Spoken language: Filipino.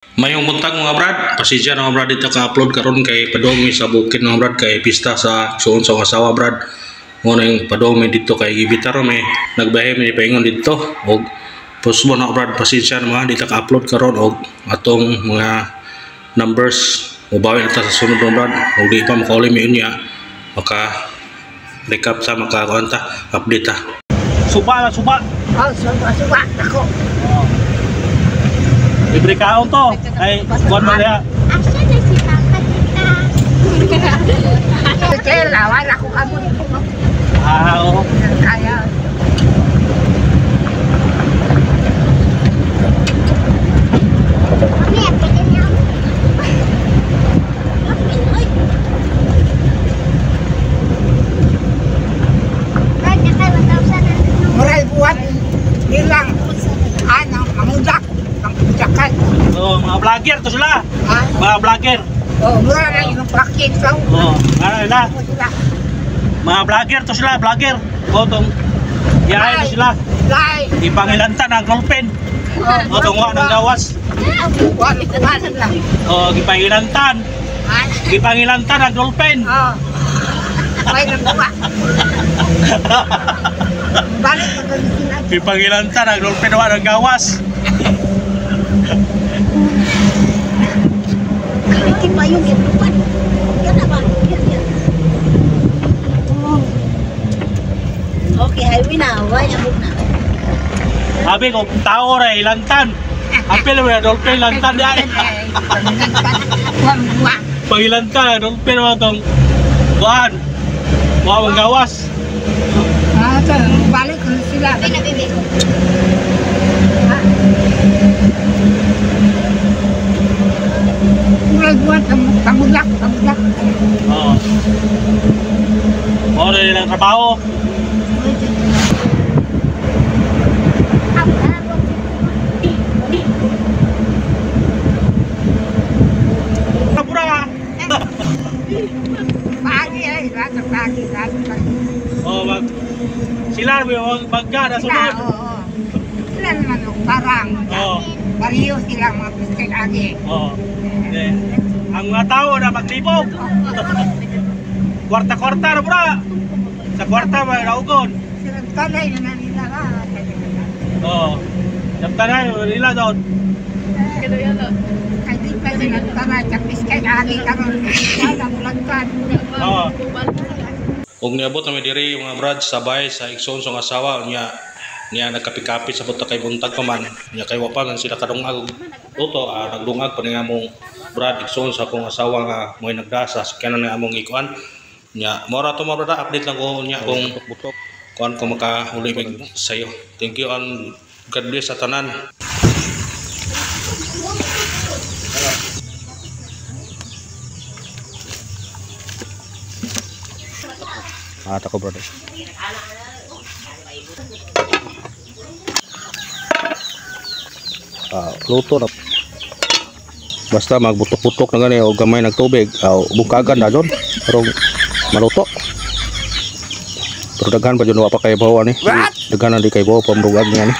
Mayong buntag mga brad, pasensya na mga brad dito ka-upload karon kay padong sa bukid mga brad kay pista sa suon sa asawa brad. Mo na yung padong dito kay gibitar may nagbahe may paingon dito og pusbo na brad, pasensya na mga dito ka-upload karon og atong mga numbers ubawi na ta sa sunod mga brad. Og di pa makauli mi unya maka recap sa makakuanta update ta. Suba na suba. Oh, suba ako. Libre kaon to. Ay, kuwan mo niya. Asa na si Papa tita? Kaya lawan ako kamo. Oo. Kaya. Mami, pwede niya. Muray buat bilang mangudak, mangudakan. Oh, mga vlogger to sila. Ha? Mga vlogger. Oh, mura na yung pakit ko. Oh, ano na? Mga vlogger to sila, vlogger. O tong yahay to sila. Lai. Ipangilanta ng golpen. O tong wa ng gawas. Wala lang. O gipangilantan. Gipangilantan ng golpen. Oh. May nabuwa. Balik pa kami sila. Gipangilantan ng golpen wa ng gawas. Hindi pa yung ginupan. Yan na ba? Yan. Okay, highway na. Why na na? Sabi ko, tao rin, ilantan. Apil mo na, dolphin, lantan yan. Pangilantan, dolphin mo itong buwan. Buwan ng gawas. Balik ko sila. Ay, nabibi ko. Muray buat tamulak. Oo. Mo rin nilang trabaho. Pura. Pagi ay, pagi. Oh, sila magka na sunod. Oo. Sila naman yung parang. Oo. Bariyo silang mga bisket agi. Oo. Ang mga tao na maglibog. Kwarta-kwarta na pura. Sa kwarta may naugon. Sila talay na nila. Oo. Samtanay, nila doon. Kaya di pa sila talay sa bisket agi karon. Wala mulagkan. Oo. Kung niabot na may diri mga brad sabay sa Ikson sa asawa niya nagkapi-kapi sa buta kay buntag pa man niya kay wapan sila kadungag tuto nagdungag pa nga mong brad Ikson sa akong asawa nga mo'y nagdasa sa kanon nga among ikuan niya mora to mga brad update lang ko niya kung kuan ko makahuli mig sayo. Thank you and God bless sa tanan. Ako brother. Luto na. Basta magbutok-butok na gani o gamay ng tubig. Bukagan na dyan. Pero maluto. Pero daghan pa dyan pa kay bawa ni. Daghan na di kay bawa pamrugag niya ni.